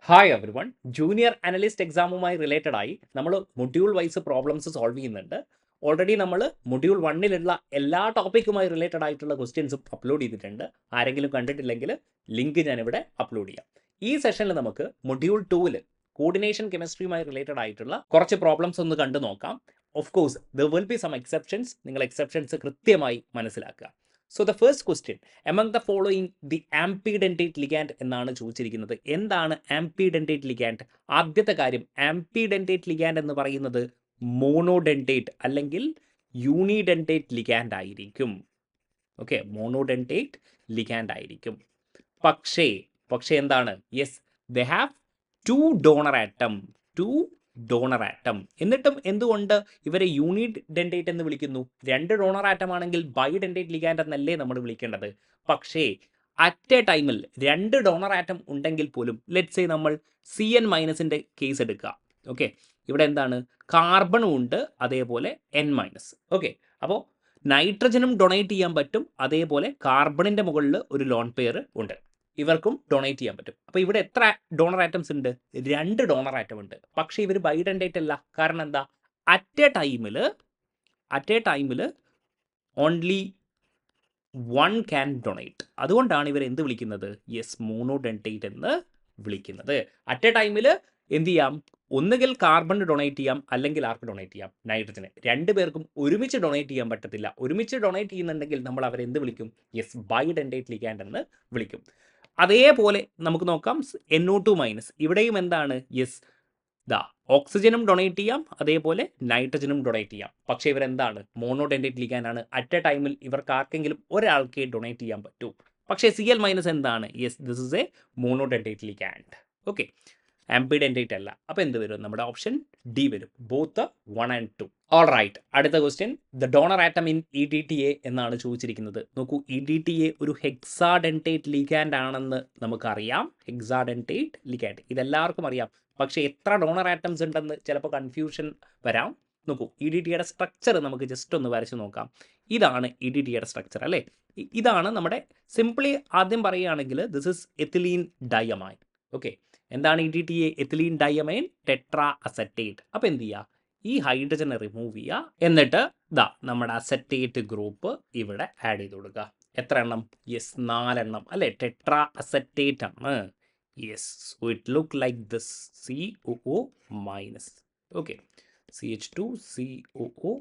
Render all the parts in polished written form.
Hi everyone. Junior analyst എക്സാമുമായി related ആയി നമ്മൾ മൊഡ്യൂൾ വൈസ് പ്രോബ്ലംസ് സോൾവ് ചെയ്യുന്നുണ്ട്. ഓൾറെഡി നമ്മൾ മൊഡ്യൂൾ 1-ലുള്ള എല്ലാ ടോപ്പിക്കുമായി റിലേറ്റഡ് ആയിട്ടുള്ള ക്വസ്റ്റ്യൻസും അപ്ലോഡ് ചെയ്തിട്ടുണ്ട്. ആരെങ്കിലും കണ്ടിട്ടില്ലെങ്കിൽ ലിങ്ക് ഞാനിവിടെ അപ്ലോഡ് ചെയ്യാം. ഈ സെഷനിൽ നമുക്ക് മൊഡ്യൂൾ 2-ൽ കോർഡിനേഷൻ കെമിസ്ട്രിയുമായി റിലേറ്റഡ് ആയിട്ടുള്ള കുറച്ച് പ്രോബ്ലംസ് ഒന്ന് കണ്ടു നോക്കാം. Of course there will be some exceptions. നിങ്ങൾ എക്സെപ്ഷൻസ് കൃത്യമായി മനസ്സിലാക്കുക. So the first question, among the following the ambidentate ligand എന്നാണ് ചോദിച്ചിരിക്കുന്നത്. എന്താണ് ആംപിഡെന്റേറ്റ് ലിഗാൻഡ്? ആദ്യത്തെ കാര്യം, ആംപിഡെന്റേറ്റ് ലിഗാൻഡ് എന്ന് പറയുന്നത് മോണോഡെന്റേറ്റ് അല്ലെങ്കിൽ യൂണിഡെന്റേറ്റ് ലിഗാൻഡ് ആയിരിക്കും. ഓക്കെ, മോണോഡെന്റേറ്റ് ലിഗാൻഡ് ആയിരിക്കും. പക്ഷേ എന്താണ്? Yes, they have two donor atom. എന്നിട്ടും എന്തുകൊണ്ട് ഇവരെ യൂണിഡെന്റേറ്റ് എന്ന് വിളിക്കുന്നു? 2 ഡോണർ ആറ്റം ആണെങ്കിൽ ബൈഡെന്റേറ്റ് ലിഗാൻഡ് എന്നല്ലേ നമ്മൾ വിളിക്കേണ്ടത്. പക്ഷേ അറ്റ് എ ടൈമിൽ 2 ഡോണർ ആറ്റം ഉണ്ടെങ്കിൽ പോലും, ലെറ്റ്സ് സേ നമ്മൾ CN- കേസ് എടുക്കുക. ഓക്കെ, ഇവിടെ എന്താണ്? കാർബണും ഉണ്ട്, അതേപോലെ N-. ഓക്കെ, അപ്പോൾ നൈട്രജനും ഡൊണേറ്റ് ചെയ്യാൻ പറ്റും, അതേപോലെ കാർബണിൻ്റെ മുകളിൽ ഒരു ലോൺ പെയർ ഉണ്ട്, ഇവർക്കും ഡൊണേറ്റ് ചെയ്യാൻ പറ്റും. അപ്പോൾ ഇവിടെ എത്ര ഡോണർ ആറ്റംസ് ഉണ്ട്? 2 ഡോണർ ആറ്റം ഉണ്ട്. പക്ഷേ ഇവർ ബൈഡെന്റേറ്റ് അല്ല. കാരണം എന്താ? അറ്റ് എ ടൈമിൽ ഓൺലി 1 ക്യാൻ ഡൊണേറ്റ്. അതുകൊണ്ടാണ് ഇവർ എന്ത് വിളിക്കുന്നത്? യെസ്, മോണോഡെന്റേറ്റ് എന്ന് വിളിക്കുന്നത്. അറ്റ് എ ടൈമിൽ എന്ത് ചെയ്യാം? ഒന്നുകിൽ കാർബൺ ഡൊണേറ്റ് ചെയ്യാം, അല്ലെങ്കിൽ ആർക്ക് ഡൊണേറ്റ് ചെയ്യാം? നൈട്രജന്. 2 പേർക്കും ഒരുമിച്ച് ഡൊണേറ്റ് ചെയ്യാൻ പറ്റത്തില്ല. ഒരുമിച്ച് ഡൊണേറ്റ് ചെയ്യുന്നുണ്ടെങ്കിൽ നമ്മൾ അവരെ എന്ത് വിളിക്കും? യെസ്, ബൈഡെന്റേറ്റ് ലിഗാൻഡ് എന്ന് വിളിക്കും. അതേപോലെ നമുക്ക് നോക്കാം NO2-. ഇവിടെയും എന്താണ്? യെസ്, ഓക്സിജനും ഡൊണേറ്റ് ചെയ്യാം, അതേപോലെ നൈട്രജനും ഡൊണേറ്റ് ചെയ്യാം. പക്ഷേ ഇവരെന്താണ്? മോണോഡെന്റേറ്റ് ലിഗാൻഡ് ആണ്. അറ്റ് എ ടൈമിൽ ഇവർക്ക് ആർക്കെങ്കിലും ഒരാൾക്കേ ഡൊണേറ്റ് ചെയ്യാൻ പറ്റൂ. പക്ഷേ Cl- എന്താണ്? Yes, this is a monodentate ligand. Okay, ambidentate അല്ല. അപ്പോൾ എന്ത് വരും? നമ്മുടെ ഓപ്ഷൻ ഡി വരും, ബോത്ത് 1 and 2. ഓൾ റൈറ്റ്, അടുത്ത question, the donor atom in EDTA എന്നാണ് ചോദിച്ചിരിക്കുന്നത്. നോക്കൂ, EDTA ഒരു ഹെക്സാഡെന്റേറ്റ് ലിഗാൻഡ് ആണെന്ന് നമുക്കറിയാം. ഹെക്സാഡെന്റേറ്റ് ലിഗാൻഡ് ഇതെല്ലാവർക്കും അറിയാം. പക്ഷേ എത്ര ഡോണർ ആറ്റംസ് ഉണ്ടെന്ന് ചിലപ്പോൾ കൺഫ്യൂഷൻ വരാം. നോക്കൂ, EDTA സ്ട്രക്ചർ നമുക്ക് ജസ്റ്റ് ഒന്ന് വരച്ച് നോക്കാം. ഇതാണ് EDTA സ്ട്രക്ചർ അല്ലേ? ഇതാണ് നമ്മുടെ, സിംപ്ലി ആദ്യം പറയുകയാണെങ്കിൽ this is ethylene diamine. Okay, എന്താണ് EDTA? Ethylene diamine tetra acetate. അപ്പോൾ എന്ത് ചെയ്യുക? ഈ ഹൈഡ്രജനെ റിമൂവ് ചെയ്യുക, എന്നിട്ട് നമ്മുടെ അസറ്റേറ്റ് ഗ്രൂപ്പ് ഇവിടെ ആഡ് ചെയ്ത് കൊടുക്കുക. എത്ര എണ്ണം? യെസ്, 4 എണ്ണം അല്ലേ? ടെട്രാ അസറ്റേറ്റ് ആണ്. Yes, so it look like this, COO-. Okay, CH2COO-.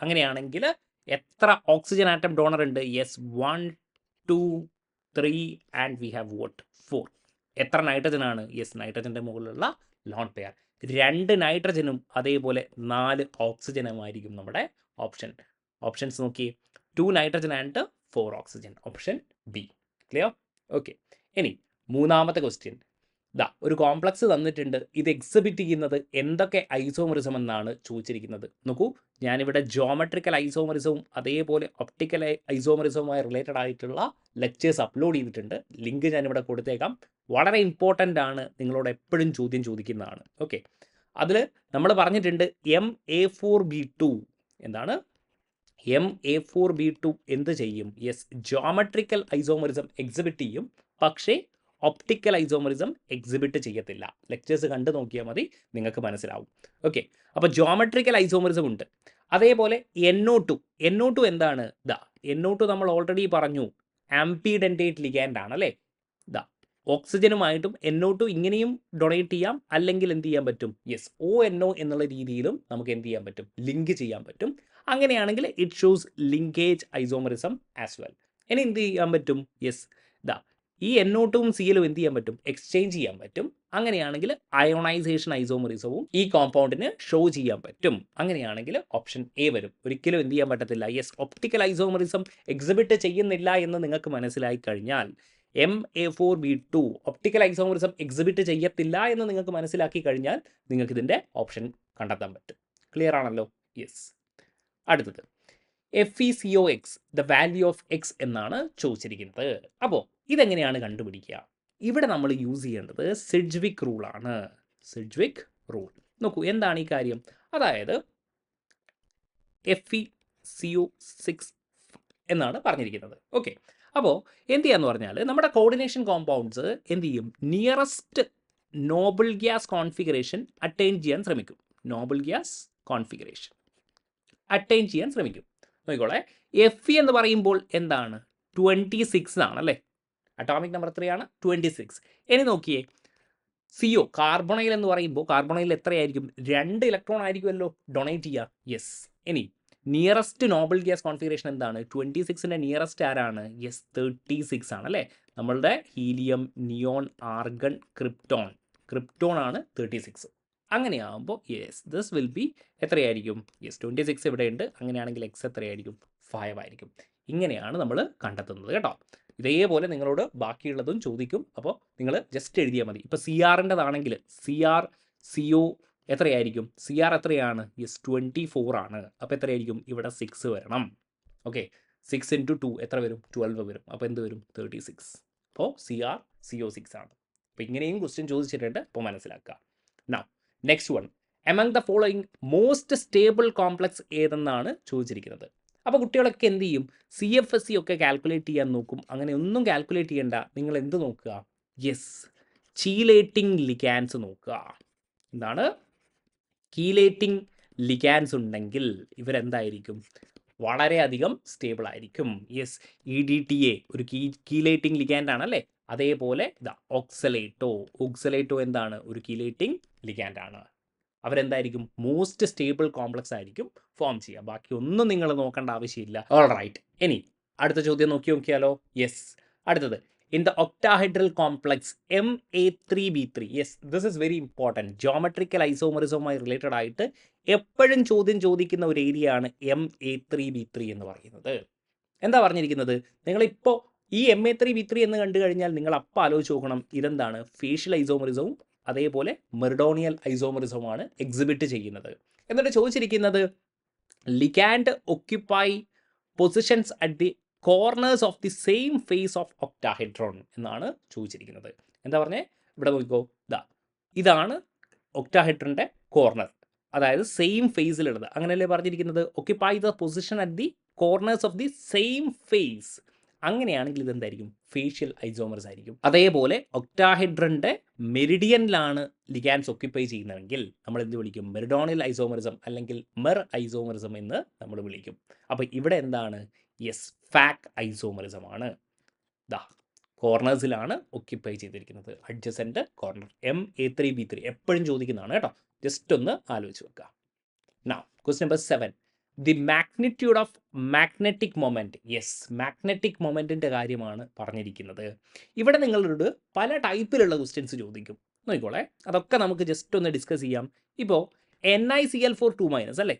അങ്ങനെയാണെങ്കിൽ എത്ര ഓക്സിജൻ ആറ്റം ഡോണർ ഉണ്ട്? Yes, 1, 2, 3 and we have what? 4. എത്ര നൈട്രജൻ ആണ്? യെസ്, നൈട്രജൻ്റെ മുകളിലുള്ള ലോൺ പെയർ 2 നൈട്രജനും അതേപോലെ 4 ഓക്സിജനുമായിരിക്കും നമ്മുടെ ഓപ്ഷൻസ് നോക്കി. 2 nitrogen and 4 oxygen, option B. Clear? Okay, ഇനി മൂന്നാമത്തെ ക്വസ്റ്റ്യൻ. ഒരു കോംപ്ലക്സ് തന്നിട്ടുണ്ട്. ഇത് എക്സിബിറ്റ് ചെയ്യുന്നത് എന്തൊക്കെ ഐസോമറിസം എന്നാണ് ചോദിച്ചിരിക്കുന്നത്. നോക്കൂ, ഞാനിവിടെ ജോമെട്രിക്കൽ ഐസോമറിസവും അതേപോലെ ഒപ്റ്റിക്കൽ ഐസോമറിസവുമായി റിലേറ്റഡ് ആയിട്ടുള്ള ലെക്ചേഴ്സ് അപ്ലോഡ് ചെയ്തിട്ടുണ്ട്. ലിങ്ക് ഞാനിവിടെ കൊടുത്തേക്കാം. വളരെ ഇമ്പോർട്ടൻ്റ് ആണ്, നിങ്ങളോട് എപ്പോഴും ചോദ്യം ചോദിക്കുന്നതാണ്. ഓക്കെ, അതിൽ നമ്മൾ പറഞ്ഞിട്ടുണ്ട് MA4B2. എന്താണ് MA4B2? എന്ത് ചെയ്യും? യെസ്, ജോമെട്രിക്കൽ ഐസോമറിസം എക്സിബിറ്റ് ചെയ്യും, പക്ഷേ ഒപ്റ്റിക്കൽ ഐസോമറിസം എക്സിബിറ്റ് ചെയ്യത്തില്ല. ലെക്ചേഴ്സ് കണ്ടു നോക്കിയാൽ മതി, നിങ്ങൾക്ക് മനസ്സിലാവും. ഓക്കെ, അപ്പോൾ ജോമെട്രിക്കൽ ഐസോമറിസം ഉണ്ട്. അതേപോലെ NO2 എന്താണ്? NO2 നമ്മൾ ഓൾറെഡി പറഞ്ഞു, ആംപിഡെന്റേറ്റ് ലിഗാൻഡ് ആണ് അല്ലേ? ഓക്സിജനുമായിട്ടും NO2 ഇങ്ങനെയും ഡൊണേറ്റ് ചെയ്യാം, അല്ലെങ്കിൽ എന്ത് ചെയ്യാൻ പറ്റും? യെസ്, ONO എന്നുള്ള രീതിയിലും നമുക്ക് എന്ത് ചെയ്യാൻ പറ്റും? ലിങ്ക് ചെയ്യാൻ പറ്റും. അങ്ങനെയാണെങ്കിൽ it shows linkage isomerism as well. ഇനി എന്ത് ചെയ്യാൻ പറ്റും? യെസ്, ഈ NO2-ഉം Cl-ഉം എന്ത് ചെയ്യാൻ പറ്റും? എക്സ്ചേഞ്ച് ചെയ്യാൻ പറ്റും. അങ്ങനെയാണെങ്കിൽ അയോണൈസേഷൻ ഐസോമറിസവും ഈ കോമ്പൗണ്ടിന് ഷോ ചെയ്യാൻ പറ്റും. അങ്ങനെയാണെങ്കിൽ ഓപ്ഷൻ എ വരും. ഒരിക്കലും എന്ത് ചെയ്യാൻ പറ്റത്തില്ല? യെസ്, ഒപ്റ്റിക്കൽ ഐസോമറിസം എക്സിബിറ്റ് ചെയ്യുന്നില്ല എന്ന് നിങ്ങൾക്ക് മനസ്സിലായി കഴിഞ്ഞാൽ, MA4B2 ഒപ്റ്റിക്കൽ ഐസോമറിസം എക്സിബിറ്റ് ചെയ്യത്തില്ല എന്ന് നിങ്ങൾക്ക് മനസ്സിലാക്കി കഴിഞ്ഞാൽ നിങ്ങൾക്ക് ഇതിൻ്റെ ഓപ്ഷൻ കണ്ടെത്താൻ പറ്റും. ക്ലിയർ ആണല്ലോ? യെസ്. അടുത്തത് FeCO(x), the value of X എന്നാണ് ചോദിച്ചിരിക്കുന്നത്. അപ്പോൾ ഇതെങ്ങനെയാണ് കണ്ടുപിടിക്കുക? ഇവിടെ നമ്മൾ യൂസ് ചെയ്യേണ്ടത് സിഡ്ജ്വിക് റൂളാണ്. സിഡ്ജ്വിക് റൂൾ. നോക്കൂ, എന്താണ് ഈ കാര്യം? അതായത് FeCO6 എന്നാണ് പറഞ്ഞിരിക്കുന്നത്. ഓക്കെ, അപ്പോൾ എന്ത് ചെയ്യാന്ന് പറഞ്ഞാൽ നമ്മുടെ കോർഡിനേഷൻ കോമ്പൗണ്ട്സ് എന്ത് ചെയ്യും? Nearest noble gas configuration attain ചെയ്യാൻ ശ്രമിക്കും. നോബിൾ ഗ്യാസ് കോൺഫിഗറേഷൻ അറ്റൈൻ ചെയ്യാൻ ശ്രമിക്കും. നോക്കിക്കോളെ, Fe എന്ന് പറയുമ്പോൾ എന്താണ്? 26 ആണ് അല്ലേ? അറ്റോമിക് നമ്പർ 3 ആണ് 26. ഇനി നോക്കിയേ, CO കാർബണൈൽ എന്ന് പറയുമ്പോൾ കാർബണൈൽ എത്രയായിരിക്കും? 2 ഇലക്ട്രോൺ ആയിരിക്കുമല്ലോ ഡൊണേറ്റ് ചെയ്യുക. യെസ്. ഇനി നിയറസ്റ്റ് നോബിൾ ഗ്യാസ് കോൺഫിഗറേഷൻ എന്താണ്? 26ൻ്റെ നിയറസ്റ്റ് ആരാണ്? യെസ്, 36 ആണ് അല്ലേ? നമ്മളുടെ ഹീലിയം, നിയോൺ, ആർഗൺ, ക്രിപ്റ്റോൺ ആണ് 36. അങ്ങനെയാകുമ്പോൾ യെസ്, ദിസ് വിൽ ബി എത്രയായിരിക്കും? യെസ്, 26 ഇവിടെയുണ്ട്. അങ്ങനെയാണെങ്കിൽ എക്സ് എത്രയായിരിക്കും? 5 ആയിരിക്കും. ഇങ്ങനെയാണ് നമ്മൾ കണ്ടെത്തുന്നത് കേട്ടോ. ഇതേപോലെ നിങ്ങളോട് ബാക്കിയുള്ളതും ചോദിക്കും. അപ്പോൾ നിങ്ങൾ ജസ്റ്റ് എഴുതിയാൽ മതി. ഇപ്പോൾ CRൻ്റെതാണെങ്കിൽ CO എത്രയായിരിക്കും? CR എത്രയാണ്? യെസ്, 24 ആണ്. അപ്പോൾ എത്രയായിരിക്കും? ഇവിടെ 6 വരണം. ഓക്കെ, 6 × 2 എത്ര വരും? 12 വരും. അപ്പോൾ എന്ത് വരും? 36. അപ്പോൾ CO6 ആണ്. അപ്പോൾ ഇങ്ങനെയും ക്വസ്റ്റ്യൻ ചോദിച്ചിട്ടുണ്ട്. അപ്പോൾ മനസ്സിലാക്കുക. Now next one, among the following most stable complex ഏതെന്നാണ് ചോദിച്ചിരിക്കുന്നത്. അപ്പോൾ കുട്ടികളൊക്കെ എന്ത് ചെയ്യും? CFSE ഒക്കെ കാൽക്കുലേറ്റ് ചെയ്യാൻ നോക്കും. അങ്ങനെ ഒന്നും കാൽക്കുലേറ്റ് ചെയ്യേണ്ട. നിങ്ങൾ എന്ത് നോക്കുക? യെസ്, ചീലേറ്റിംഗ് ലിഗാൻസ് നോക്കുക. എന്താണ്? കീലേറ്റിംഗ് ലിഗാൻസ് ഉണ്ടെങ്കിൽ ഇവരെന്തായിരിക്കും? വളരെയധികം സ്റ്റേബിൾ ആയിരിക്കും. യെസ്, EDTA ഒരു കീലേറ്റിംഗ് ലിഗാൻഡ് ആണല്ലേ? അതേപോലെ ഇതാ ഓക്സലേറ്റോ എന്താണ്? ഒരു കീലേറ്റിംഗ് ലിഗാൻഡ് ആണ്. അവരെന്തായിരിക്കും? മോസ്റ്റ് സ്റ്റേബിൾ കോംപ്ലക്സ് ആയിരിക്കും ഫോം ചെയ്യുക. ബാക്കി ഒന്നും നിങ്ങൾ നോക്കേണ്ട ആവശ്യമില്ല. All right. ഇനി അടുത്ത ചോദ്യം നോക്കിയാലോ? യെസ്, അടുത്തത് in the octahedral complex Ma3B3. Yes, this is very important. Geometrical ഐസോമറിസവുമായി റിലേറ്റഡ് ആയിട്ട് എപ്പോഴും ചോദ്യം ചോദിക്കുന്ന ഒരു ഏരിയ ആണ് Ma3B3 എന്ന് പറയുന്നത്. എന്താ പറഞ്ഞിരിക്കുന്നത്? നിങ്ങളിപ്പോൾ ഈ Ma3B3 എന്ന് കണ്ടു കഴിഞ്ഞാൽ നിങ്ങൾ അപ്പം ആലോചിച്ച് നോക്കണം, ഇതെന്താണ്? ഫേഷ്യൽ ഐസോമറിസവും അതേപോലെ മെർഡോണിയൽ ഐസോമറിസവുമാണ് എക്സിബിറ്റ് ചെയ്യുന്നത്. എന്നിട്ട് ചോദിച്ചിരിക്കുന്നത് ligand occupy positions at the corners of the same face of octahedron എന്നാണ് ചോദിച്ചിരിക്കുന്നത്. എന്താ പറഞ്ഞേ? ഇവിടെ നോക്കിക്കോ, ഇതാണ് ഒക്ടാഹെഡ്രോണിൻ്റെ കോർണർ, അതായത് സെയിം ഫേസിലുള്ളത്. അങ്ങനെയല്ലേ പറഞ്ഞിരിക്കുന്നത്? Occupy the position at the corners of the same face. അങ്ങനെയാണെങ്കിൽ ഇതെന്തായിരിക്കും? ഫേഷ്യൽ ഐസോമർസ് ആയിരിക്കും. അതേപോലെ ഒക്ടാഹെഡ്രൻ്റെ മെരിഡിയനിലാണ് ലിഗാൻസ് ഒക്യുപ്പൈ ചെയ്യുന്നതെങ്കിൽ നമ്മൾ എന്ത് വിളിക്കും? മെർഡോണിയൽ ഐസോമറിസം അല്ലെങ്കിൽ ഐസോമറിസം എന്ന് നമ്മൾ വിളിക്കും. അപ്പോൾ ഇവിടെ എന്താണ്? യെസ്, ഫാക് ഐസോമറിസം ആണ്. കോർണേഴ്സിലാണ് ഒക്യുപ്പൈ ചെയ്തിരിക്കുന്നത്. Adjacent corner. Ma3B3 എപ്പോഴും ചോദിക്കുന്നതാണ് കേട്ടോ. ജസ്റ്റ് ഒന്ന് ആലോചിച്ച് വെക്കുക. Now question number 7, the magnitude of magnetic moment. Yes, magnetic മൊമെൻറ്റിൻ്റെ കാര്യമാണ് പറഞ്ഞിരിക്കുന്നത്. ഇവിടെ നിങ്ങളോട് പല ടൈപ്പിലുള്ള ക്വസ്റ്റ്യൻസ് ചോദിക്കും. നോക്കിക്കോളെ, അതൊക്കെ നമുക്ക് ജസ്റ്റ് ഒന്ന് ഡിസ്കസ് ചെയ്യാം. ഇപ്പോൾ NiCl4 2- അല്ലേ?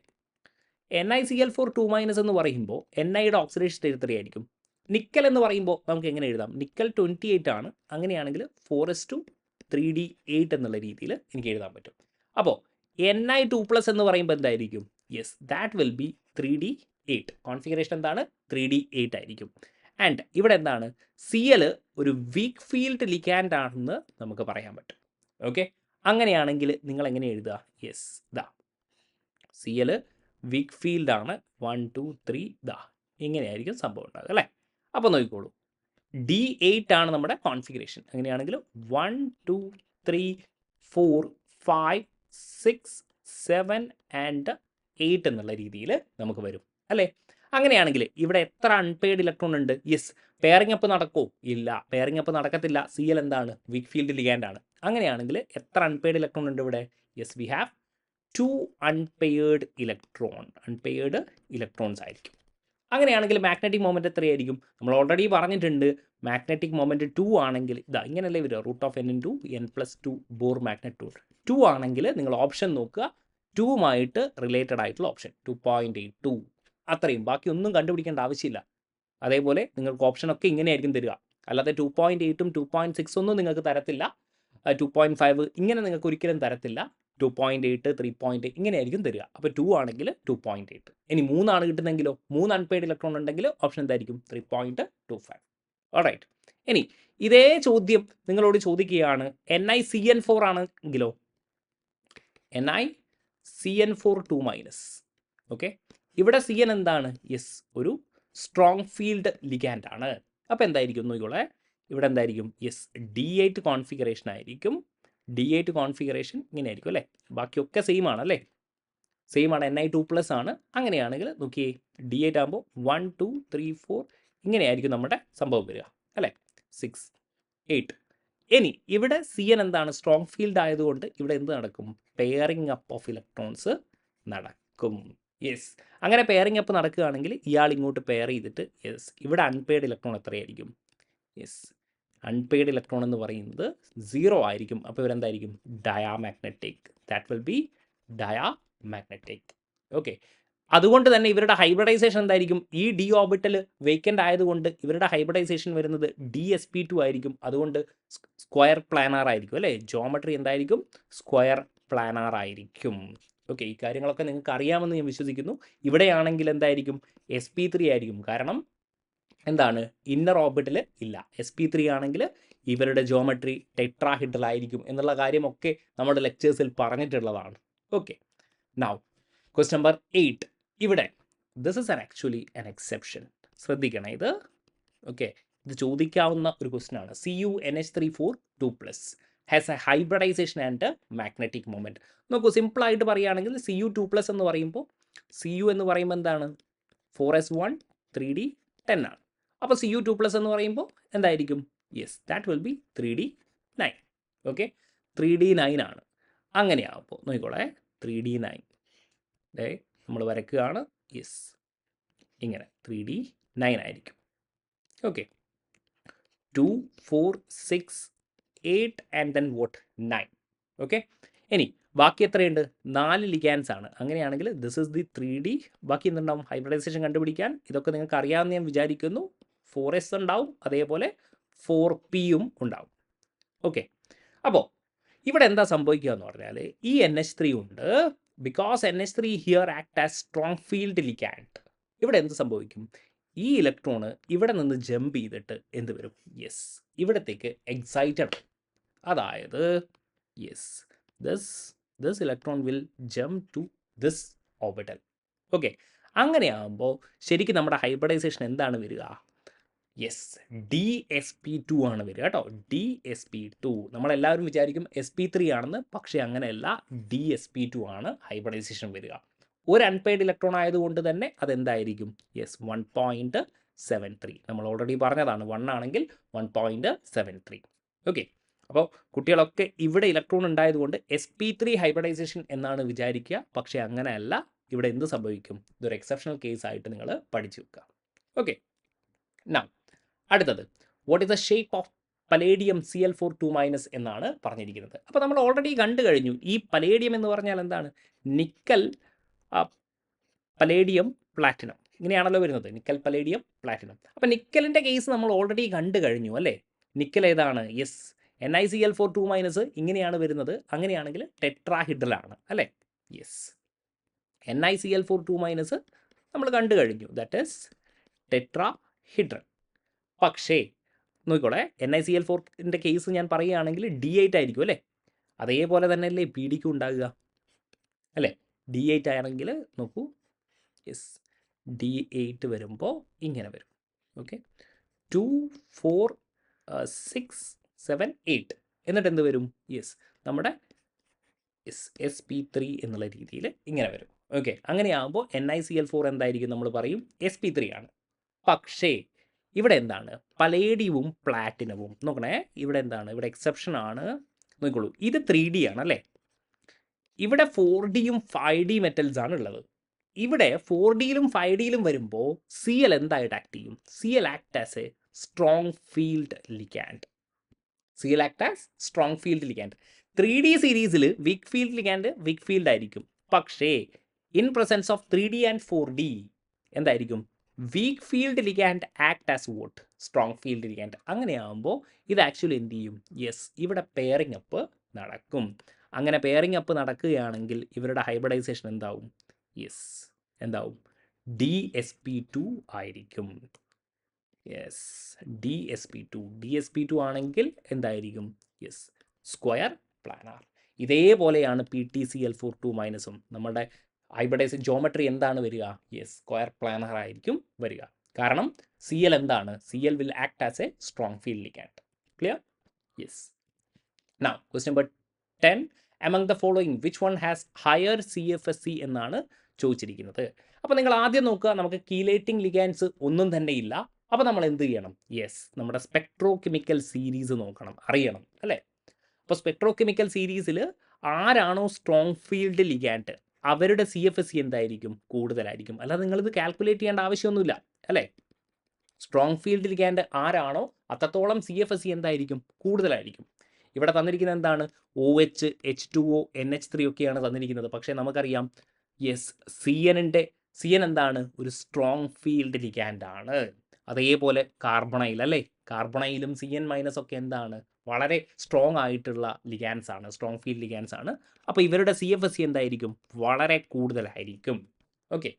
NiCl4 2- എന്ന് പറയുമ്പോൾ Niയുടെ ഓക്സിഡേഷൻ സ്റ്റേറ്റ് എത്രയായിരിക്കും? നിക്കൽ എന്ന് പറയുമ്പോൾ നമുക്ക് എങ്ങനെ എഴുതാം? നിക്കൽ 28 ആണ്. അങ്ങനെയാണെങ്കിൽ 4s2 3d8 എന്നുള്ള രീതിയിൽ എനിക്ക് എഴുതാൻ പറ്റും. അപ്പോൾ Ni2+ എന്ന് പറയുമ്പോൾ എന്തായിരിക്കും? Yes, that will B 3d8. Configuration എന്താണ്? 3d8 ആയിരിക്കും. ആൻഡ് ഇവിടെ എന്താണ്? Cl ഒരു വീക്ക് ഫീൽഡ് ലിഗാൻഡ് ആണെന്ന് നമുക്ക് പറയാൻ പറ്റും. ഓക്കെ, അങ്ങനെയാണെങ്കിൽ നിങ്ങൾ എങ്ങനെ എഴുതുക? യെസ്, Cl വീക്ക് ഫീൽഡ് ആണ്. 1 2 3 ഇങ്ങനെയായിരിക്കും സംഭവം ഉണ്ടാകുക അല്ലേ? അപ്പോൾ നോക്കിക്കോളൂ, D8 ആണ് നമ്മുടെ കോൺഫിഗറേഷൻ. അങ്ങനെയാണെങ്കിൽ 1 2 3 4 5 6 7 ആൻഡ് 8 എന്നുള്ള രീതിയിൽ നമുക്ക് വരും അല്ലേ? അങ്ങനെയാണെങ്കിൽ ഇവിടെ എത്ര അൺപെയ്ഡ് ഇലക്ട്രോൺ ഉണ്ട്? യെസ്, പെയറിംഗ് അപ്പ് നടക്കുമോ? ഇല്ല, പെയറിംഗ് അപ്പ് നടക്കത്തില്ല. Cl എന്താണ്? വീക്ക് ഫീൽഡ് ലിഗാൻഡ് ആണ്. അങ്ങനെയാണെങ്കിൽ എത്ര അൺപെയ്ഡ് ഇലക്ട്രോൺ ഉണ്ട് ഇവിടെ? Yes, we have 2 unpaired electrons ആയിരിക്കും. അങ്ങനെയാണെങ്കിൽ മാഗ്നറ്റിക് മൊമെൻറ്റ് എത്രയായിരിക്കും? നമ്മൾ ഓൾറെഡി പറഞ്ഞിട്ടുണ്ട്, മാഗ്നറ്റിക് മൊമെൻറ്റ് 2 ആണെങ്കിൽ ഇങ്ങനെയല്ലേ വരിക? √(n)(n+2) ബോർ മാഗ്നറ്റ് 2 ആണെങ്കിൽ നിങ്ങൾ ഓപ്ഷൻ നോക്കുക, 2 റിലേറ്റഡ് ആയിട്ടുള്ള ഓപ്ഷൻ 2.82 അത്രയും. ബാക്കി ഒന്നും കണ്ടുപിടിക്കേണ്ട ആവശ്യമില്ല. അതേപോലെ നിങ്ങൾക്ക് ഓപ്ഷനൊക്കെ ഇങ്ങനെയായിരിക്കും തരിക. അല്ലാതെ 2.8ഉം 2.6 ഒന്നും നിങ്ങൾക്ക് തരത്തില്ല. 2.5 ഇങ്ങനെ നിങ്ങൾക്ക് ഒരിക്കലും തരത്തില്ല. 2.8 3.8 ഇങ്ങനെയായിരിക്കും തരിക. അപ്പോൾ 2 ആണെങ്കിൽ 2.8. ഇനി 3 ആണ് കിട്ടുന്നെങ്കിലോ? 3 അൺപെയ്ഡ് ഇലക്ട്രോൺ ഉണ്ടെങ്കിൽ ഓപ്ഷൻ എന്തായിരിക്കും? 3.25. ഓൾറൈറ്റ്. ഇനി ഇതേ ചോദ്യം നിങ്ങളോട് ചോദിക്കുകയാണ് NiCN4 ആണെങ്കിലോ? NiCN4 2-. ഓക്കെ, ഇവിടെ Cn എന്താണ്? യെസ്, ഒരു സ്ട്രോങ് ഫീൽഡ് ലിഗാൻഡ് ആണ്. അപ്പോൾ എന്തായിരിക്കും നോക്കിക്കോളെ, ഇവിടെ എന്തായിരിക്കും? യെസ്, D8 കോൺഫിഗറേഷൻ ആയിരിക്കും. D8 കോൺഫിഗറേഷൻ ഇങ്ങനെയായിരിക്കും അല്ലേ? ബാക്കിയൊക്കെ സെയിം ആണ് അല്ലേ? സെയിം ആണ്, Ni2+ ആണ്. അങ്ങനെയാണെങ്കിൽ നോക്കിയേ, D8 ആകുമ്പോൾ 1 2 3 4 ഇങ്ങനെയായിരിക്കും നമ്മുടെ സംഭവം വരിക അല്ലേ? 6 8. ഇനി ഇവിടെ Cn എന്താണ്? സ്ട്രോങ് ഫീൽഡ് ആയതുകൊണ്ട് ഇവിടെ എന്ത് നടക്കും? പെയറിംഗ് അപ്പ് ഓഫ് ഇലക്ട്രോൺസ് നടക്കും. യെസ്, അങ്ങനെ പെയറിംഗ് അപ്പ് നടക്കുകയാണെങ്കിൽ ഇയാൾ ഇങ്ങോട്ട് പെയർ ചെയ്തിട്ട് യെസ്, ഇവിടെ അൺപെയ്ഡ് ഇലക്ട്രോൺ എത്രയായിരിക്കും? യെസ്, അൺപെയ്ഡ് ഇലക്ട്രോൺ എന്ന് പറയുന്നത് 0 ആയിരിക്കും. അപ്പോൾ ഇവരെന്തായിരിക്കും? Diamagnetic. That will be diamagnetic. Okay, അതുകൊണ്ട് തന്നെ ഇവരുടെ ഹൈബ്രിഡൈസേഷൻ എന്തായിരിക്കും? ഈ ഡി ഓർബിറ്റൽ വേക്കൻ്റ് ആയതുകൊണ്ട് ഇവരുടെ ഹൈബ്രിഡൈസേഷൻ വരുന്നത് DsP2 ആയിരിക്കും. അതുകൊണ്ട് സ്ക്വയർ പ്ലാനാർ ആയിരിക്കും അല്ലേ? ജോമെട്രി എന്തായിരിക്കും? സ്ക്വയർ പ്ലാനാർ ആയിരിക്കും. ഓക്കെ, ഈ കാര്യങ്ങളൊക്കെ നിങ്ങൾക്ക് അറിയാമെന്ന് ഞാൻ വിശ്വസിക്കുന്നു. ഇവിടെയാണെങ്കിൽ എന്തായിരിക്കും? sp3 ആയിരിക്കും. കാരണം എന്താണ്? ഇന്നർ ഓർബിറ്റിൽ ഇല്ല. sp3 ആണെങ്കിൽ ഇവരുടെ ജോമെട്രി ടെട്രാഹിഡ്രൽ ആയിരിക്കും എന്നുള്ള കാര്യമൊക്കെ നമ്മുടെ ലെക്ചേഴ്സിൽ പറഞ്ഞിട്ടുള്ളതാണ്. Okay, now question number 8. ഇവിടെ this is actually an exception. ശ്രദ്ധിക്കണം ഇത്. ഓക്കെ, ഇത് ചോദിക്കാവുന്ന ഒരു ക്വസ്റ്റ്യൻ ആണ്. CuNH3 2+ has a hybridisation and magnetic moment. നോക്കൂ, സിമ്പിളായിട്ട് പറയുകയാണെങ്കിൽ Cu2+ എന്ന് പറയുമ്പോൾ Cu എന്ന് പറയുമ്പോൾ എന്താണ്? 4s1 3d10 ആണ്. അപ്പോൾ Cu2+ എന്ന് പറയുമ്പോൾ എന്തായിരിക്കും? Yes, that will B 3d9. Okay, 3d9 ആണ്. അങ്ങനെയാകുമ്പോൾ നോക്കിക്കോളെ, 3d9 നമ്മൾ വരയ്ക്കുകയാണ്. യെസ്, ഇങ്ങനെ 3d9 ആയിരിക്കും. Okay, 2 4 6 8 and then what 9. Okay, ഇനി ബാക്കി എത്രയുണ്ട്? 4 ലിഗാൻസ് ആണ്. അങ്ങനെയാണെങ്കിൽ ദിസ് ഇസ് ദി 3d. ബാക്കി എന്തുണ്ടാവും? ഹൈബ്രിഡൈസേഷൻ കണ്ടുപിടിക്കാൻ ഇതൊക്കെ നിങ്ങൾക്ക് അറിയാമെന്ന് ഞാൻ വിചാരിക്കുന്നു. 4s ഉണ്ടാവും, അതേപോലെ 4p ഉണ്ടാവും. ഓക്കെ, അപ്പോൾ ഇവിടെ എന്താ സംഭവിക്കുക എന്ന് പറഞ്ഞാൽ ഈ NH3 ഉണ്ട്. Because NH3 here act as strong field ligand. ഇവിടെ എന്ത് സംഭവിക്കും? ഈ ഇലക്ട്രോണ് ഇവിടെ നിന്ന് ജമ്പ് ചെയ്തിട്ട് എന്ത് വരും? യെസ്, ഇവിടത്തേക്ക് എക്സൈറ്റഡ്. അതായത് yes, this electron will jump to this orbital. Okay, അങ്ങനെയാകുമ്പോൾ ശരിക്കും നമ്മുടെ ഹൈബ്രിഡൈസേഷൻ എന്താണ് വരിക? യെസ്, DsP2 ആണ് വരിക കേട്ടോ. DsP2. നമ്മളെല്ലാവരും വിചാരിക്കും sp3 ആണെന്ന്, പക്ഷേ അങ്ങനെയല്ല, DsP2 ആണ് ഹൈബ്രിഡൈസേഷൻ വരിക. ഒരു അൺപെയ്ഡ് ഇലക്ട്രോൺ ആയതുകൊണ്ട് തന്നെ അതെന്തായിരിക്കും? യെസ്, 1.73. നമ്മൾ ഓൾറെഡി പറഞ്ഞതാണ്, 1 ആണെങ്കിൽ 1.73. ഓക്കെ, അപ്പോൾ കുട്ടികളൊക്കെ ഇവിടെ ഇലക്ട്രോൺ ഉണ്ടായതുകൊണ്ട് sp3 ഹൈബ്രിഡൈസേഷൻ എന്നാണ് വിചാരിക്കുക. പക്ഷേ അങ്ങനെയല്ല, ഇവിടെ എന്ത് സംഭവിക്കും? ഇതൊരു എക്സെപ്ഷണൽ കേസ് ആയിട്ട് നിങ്ങൾ പഠിച്ചു വെക്കുക. ഓക്കെ, നൗ അടുത്തത്, what is the shape of palladium Cl4 2- എന്നാണ് പറഞ്ഞിരിക്കുന്നത്. അപ്പോൾ നമ്മൾ ഓൾറെഡി കണ്ടു കഴിഞ്ഞു. ഈ പലേഡിയം എന്ന് പറഞ്ഞാൽ എന്താണ്? നിക്കൽ പലേഡിയം പ്ലാറ്റിനം ഇങ്ങനെയാണല്ലോ വരുന്നത്. Nickel palladium platinum. അപ്പോൾ നിക്കലിൻ്റെ കേസ് നമ്മൾ ഓൾറെഡി കണ്ടു കഴിഞ്ഞു അല്ലേ? നിക്കൽ ഏതാണ്? യെസ്, NiCl4 2- ഇങ്ങനെയാണ് വരുന്നത്. അങ്ങനെയാണെങ്കിൽ ടെട്രാഹിഡ്രലാണ് അല്ലേ? യെസ്, NiCl4 2- നമ്മൾ കണ്ടു കഴിഞ്ഞു. That is tetrahedral. പക്ഷേ നോക്കിക്കോളെ, NiCl4ൻ്റെ കേസ് ഞാൻ പറയുകയാണെങ്കിൽ D8 ആയിരിക്കും അല്ലേ? അതേപോലെ തന്നെ അല്ലേ PDക്ക് ഉണ്ടാകുക അല്ലേ? D8 ആണെങ്കിൽ നോക്കൂ, യെസ്, D8 വരുമ്പോൾ ഇങ്ങനെ വരും. ഓക്കെ, 2 4 6 7 8 എന്നിട്ട് എന്ത് വരും? യെസ്, നമ്മുടെ sp3 എന്നുള്ള രീതിയിൽ ഇങ്ങനെ വരും. ഓക്കെ, അങ്ങനെയാകുമ്പോൾ NiCl4 എന്തായിരിക്കും? നമ്മൾ പറയും sp3 ആണ്. പക്ഷേ ഇവിടെ എന്താണ്? പലേഡിയവും പ്ലാറ്റിനവും നോക്കണേ. ഇവിടെ എന്താണ്? ഇവിടെ എക്സെപ്ഷൻ ആണ്. നോക്കിക്കോളൂ, ഇത് 3D ആണ് അല്ലേ? ഇവിടെ 4Dയും 5D മെറ്റൽസ് ആണ് ഉള്ളത്. ഇവിടെ 4Dയിലും 5Dയിലും വരുമ്പോൾ Cl എന്തായിട്ട് ആക്ട് ചെയ്യും? Cl act as a strong field ligand. Cl act as strong field ligand. 3D സീരീസിൽ weak field ligand weak field ആയിരിക്കും. പക്ഷേ in presence of 3D and 4D എന്തായിരിക്കും? Weak field ligand act as what? Strong field ligand. അങ്ങനെയാകുമ്പോൾ ഇത് actually എന്ത് ചെയ്യും? Yes, ഇവിടെ pairing up നടക്കും. അങ്ങനെ പെയറിംഗ് അപ്പ് നടക്കുകയാണെങ്കിൽ ഇവരുടെ ഹൈബ്രിഡൈസേഷൻ എന്താവും? യെസ്, എന്താവും? DsP2 ആയിരിക്കും. യെസ്, DsP2 ആണെങ്കിൽ എന്തായിരിക്കും? Yes, square planar. ഇതേപോലെയാണ് PtCl4 2- നമ്മുടെ ഹൈബ്രിഡൈസേഷൻ ജോമെട്രി എന്താണ് വരിക? യെസ്, സ്ക്വയർ പ്ലാനർ ആയിരിക്കും വരിക. കാരണം Cl എന്താണ്? Cl will act as a strong field ligand. Clear? Yes. Now question number 10 among the following which one has higher CFSC എന്നാണ് ചോദിച്ചിരിക്കുന്നത്. അപ്പോൾ നിങ്ങൾ ആദ്യം നോക്കുക, നമുക്ക് കീലേറ്റിംഗ് ലിഗാൻഡ്സ് ഒന്നും തന്നെ ഇല്ല. അപ്പോൾ നമ്മൾ എന്ത് ചെയ്യണം? യെസ്, നമ്മുടെ സ്പെക്ട്രോ കെമിക്കൽ സീരീസ് നോക്കണം, അറിയണം അല്ലേ? അപ്പോൾ സ്പെക്ട്രോ കെമിക്കൽ സീരീസിൽ ആരാണോ സ്ട്രോങ് ഫീൽഡ് ലിഗാൻഡ് അവരുടെ CFSC എന്തായിരിക്കും? കൂടുതലായിരിക്കും. അല്ലാതെ നിങ്ങളിത് കാൽക്കുലേറ്റ് ചെയ്യേണ്ട ആവശ്യമൊന്നുമില്ല അല്ലേ? സ്ട്രോങ് ഫീൽഡ് ലിഗാൻഡ് ആരാണോ അത്രത്തോളം CFSC എന്തായിരിക്കും? കൂടുതലായിരിക്കും. ഇവിടെ തന്നിരിക്കുന്നത് എന്താണ്? OH, H2O, NH3 ഒക്കെയാണ് തന്നിരിക്കുന്നത്. പക്ഷേ നമുക്കറിയാം യെസ്, CN എന്താണ്? ഒരു സ്ട്രോങ് ഫീൽഡ് ലിഗാൻഡ് ആണ്. അതേപോലെ കാർബണൈൽ അല്ലേ? കാർബണൈലും CN- ഒക്കെ എന്താണ്? വളരെ സ്ട്രോങ് ആയിട്ടുള്ള ലിഗാൻസ് ആണ്, സ്ട്രോങ് ഫീൽഡ് ലിഗാൻസ് ആണ്. അപ്പോൾ ഇവരുടെ CFSC എന്തായിരിക്കും? വളരെ കൂടുതലായിരിക്കും. ഓക്കെ,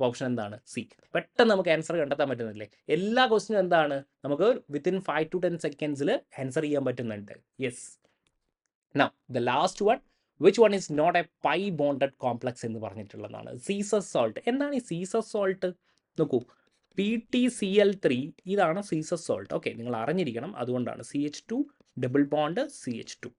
ഓപ്ഷൻ എന്താണ്? സി. പെട്ടെന്ന് നമുക്ക് ആൻസർ കണ്ടെത്താൻ പറ്റുന്നില്ലേ? എല്ലാ ക്വസ്റ്റിനും എന്താണ്? നമുക്ക് വിത്തിൻ 5 to 10 സെക്കൻഡ്സിൽ ആൻസർ ചെയ്യാൻ പറ്റുന്നുണ്ട്. Yes. Now the last one, which one is not a pi bonded complex എന്ന് പറഞ്ഞിട്ടുള്ളതാണ്. Zeise's salt. എന്താണ് ഈ സീസസ് സോൾട്ട്? നോക്കൂ, PTCl3 ഇതാണ് സീസസ് സോൾട്ട്. ഓക്കെ, നിങ്ങൾ അറിഞ്ഞിരിക്കണം, അതുകൊണ്ടാണ് CH2 double bond CH2.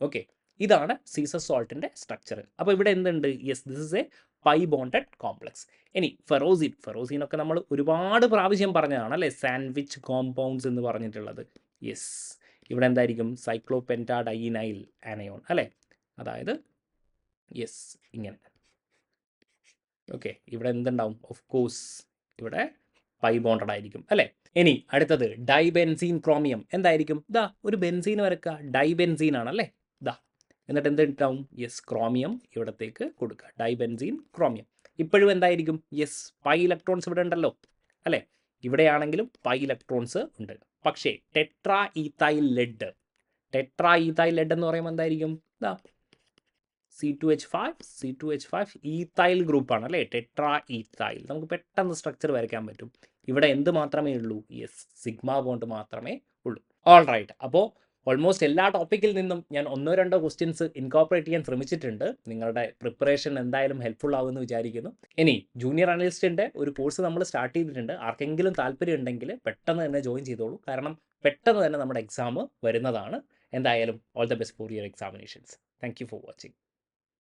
Okay, ഇതാണ് സീസസ് സോൾട്ടിൻ്റെ സ്ട്രക്ചർ. അപ്പോൾ ഇവിടെ എന്തുണ്ട്? Yes, this is A pi bonded complex. ഇനി ഫെറോസിനൊക്കെ നമ്മൾ ഒരുപാട് പ്രാവശ്യം പറഞ്ഞതാണ് അല്ലേ? സാൻഡ്വിച്ച് കോമ്പൗണ്ട്സ് എന്ന് പറഞ്ഞിട്ടുള്ളത്. യെസ്, ഇവിടെ എന്തായിരിക്കും? സൈക്ലോപെൻറ്റാഡൈനൈൽ ആനയോൺ അല്ലേ? അതായത് യെസ്, ഇങ്ങനെ. ഓക്കെ, ഇവിടെ എന്തുണ്ടാവും? ഓഫ് കോഴ്സ് ഇവിടെ പൈ ബോണ്ടഡ് ആയിരിക്കും അല്ലേ? ഇനി അടുത്തത് ഡൈബെൻസീൻ ക്രോമിയം. എന്തായിരിക്കും? ഇതാ ഒരു ബെൻസീൻ വരക്കുക, ഡൈബെൻസീൻ ആണല്ലേ? ഇതാ, എന്നിട്ട് എന്തുണ്ടാവും? യെസ്, ക്രോമിയം ഇവിടത്തേക്ക് കൊടുക്കുക, ഡൈബെൻസീൻ ക്രോമിയം. ഇപ്പോഴും എന്തായിരിക്കും? യെസ്, പൈ ഇലക്ട്രോൺസ് ഇവിടെ ഉണ്ടല്ലോ അല്ലേ? ഇവിടെയാണെങ്കിലും പൈ ഇലക്ട്രോൺസ് ഉണ്ട്. പക്ഷേ ടെട്രാ ഈത്തൈൽ ലെഡ് എന്ന് പറയുമ്പോൾ എന്തായിരിക്കും? ഇതാ C2H5 ഈത്തൈൽ ഗ്രൂപ്പാണ് അല്ലേ? Tetra ethyl. നമുക്ക് പെട്ടെന്ന് സ്ട്രക്ചർ വരയ്ക്കാൻ പറ്റും. ഇവിടെ എന്ത് മാത്രമേ ഉള്ളൂ? യെസ്, സിഗ്മ ബോണ്ട് മാത്രമേ ഉള്ളൂ. All right. അപ്പോൾ ഓൾമോസ്റ്റ് എല്ലാ ടോപ്പിക്കിൽ നിന്നും ഞാൻ 1-2 ക്വസ്റ്റ്യൻസ് ഇൻകോർപ്പറേറ്റ് ചെയ്യാൻ ശ്രമിച്ചിട്ടുണ്ട്. നിങ്ങളുടെ പ്രിപ്പറേഷൻ എന്തായാലും ഹെൽപ്ഫുൾ ആവുമെന്ന് വിചാരിക്കുന്നു. ഇനി ജൂനിയർ അനലിസ്റ്റിൻ്റെ ഒരു കോഴ്സ് നമ്മൾ സ്റ്റാർട്ട് ചെയ്തിട്ടുണ്ട്. ആർക്കെങ്കിലും താല്പര്യം ഉണ്ടെങ്കിൽ പെട്ടെന്ന് തന്നെ ജോയിൻ ചെയ്തോളൂ. കാരണം പെട്ടെന്ന് തന്നെ നമ്മുടെ എക്സാം വരുന്നതാണ്. എന്തായാലും all the best for your examinations. Thank you for watching.